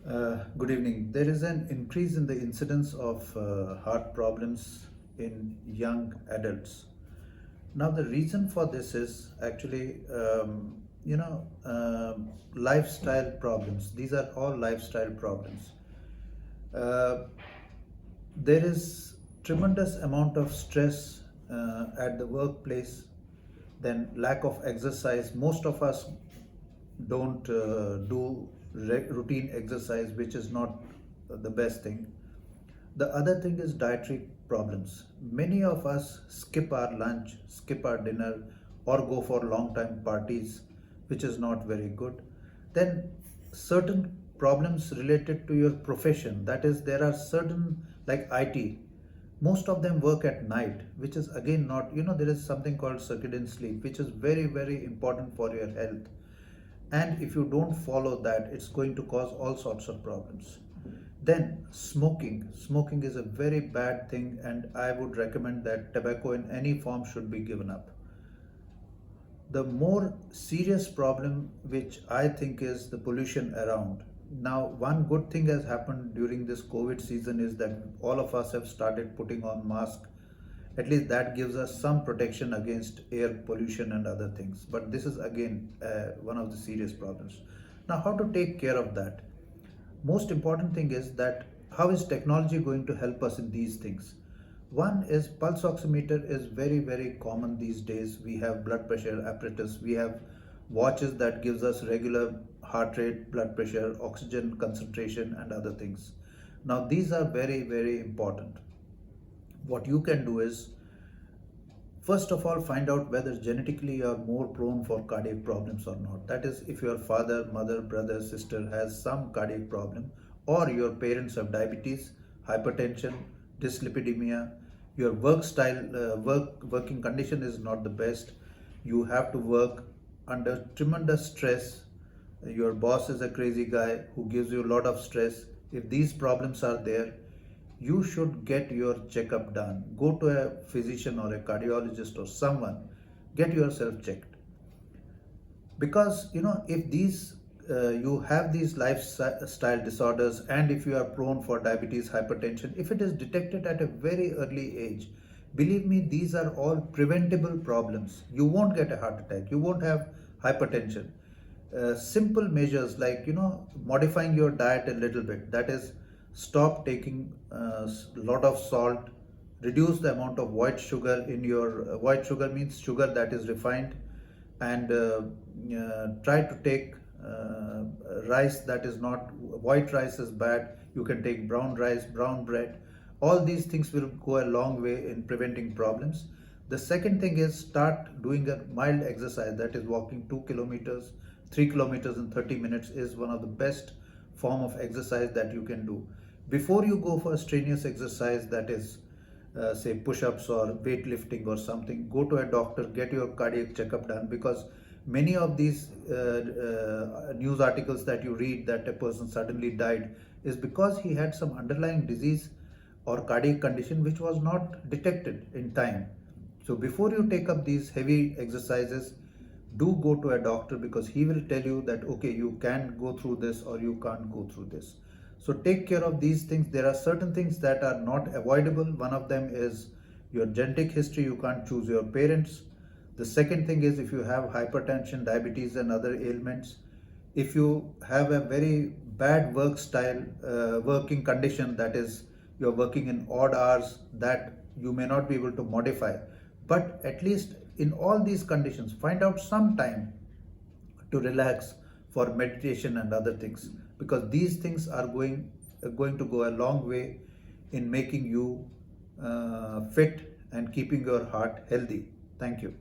Good evening. There is an increase in the incidence of heart problems in young adults. Now, the reason for this is actually, lifestyle problems. These are all lifestyle problems. Uh, there is tremendous amount of stress at the workplace, then lack of exercise. Most of us don't do routine exercise, which is not the best thing. The other thing is dietary problems. Many of us skip our lunch, skip our dinner, or go for long time parties, which is not very good. Then certain problems related to your profession. That is, there are certain, like IT, most of them work at night, which is again not, there is something called circadian sleep, which is very, very important for your health. And if you don't follow that, it's going to cause all sorts of problems. Then smoking is a very bad thing, and I would recommend that tobacco in any form should be given up. The more serious problem, which I think, is the pollution around. Now, one good thing has happened during this COVID season is that all of us have started putting on masks. At least that gives us some protection against air pollution and other things. But this is again one of the serious problems. Now, how to take care of that? Most important thing is that how is technology going to help us in these things? One is pulse oximeter is very, very common these days. We have blood pressure apparatus, we have watches that gives us regular heart rate, blood pressure, oxygen concentration and other things. Now these are very, very important. What you can do is, first of all, find out whether genetically you are more prone for cardiac problems or not. That is, if your father, mother, brother, sister has some cardiac problem, or your parents have diabetes, hypertension, dyslipidemia, your work style, working condition is not the best, you have to work under tremendous stress, your boss is a crazy guy who gives you a lot of stress. If these problems are there, you should get your checkup done. Go to a physician or a cardiologist or someone, get yourself checked. Because if these you have these lifestyle disorders, and if you are prone for diabetes, hypertension, if it is detected at a very early age, believe me, these are all preventable problems. You won't get a heart attack, you won't have hypertension. Simple measures like modifying your diet a little bit, that is, stop taking a lot of salt, reduce the amount of white sugar in your white sugar means sugar that is refined, and try to take rice that is not, white rice is bad, you can take brown rice, brown bread. All these things will go a long way in preventing problems. The second thing is, start doing a mild exercise, that is walking 2 kilometers, 3 kilometers in 30 minutes is one of the best form of exercise that you can do. Before you go for a strenuous exercise, that is say push-ups or weightlifting or something, go to a doctor, get your cardiac checkup done, because many of these news articles that you read that a person suddenly died is because he had some underlying disease or cardiac condition which was not detected in time. So before you take up these heavy exercises, do go to a doctor, because he will tell you that okay, you can go through this or you can't go through this. So take care of these things. There are certain things that are not avoidable. One of them is your genetic history. You can't choose your parents. The second thing is, if you have hypertension, diabetes and other ailments, if you have a very bad work style, working condition, that is, you're working in odd hours, that you may not be able to modify. But at least in all these conditions, find out some time to relax for meditation and other things, because these things are going to go a long way in making you fit and keeping your heart healthy. Thank you.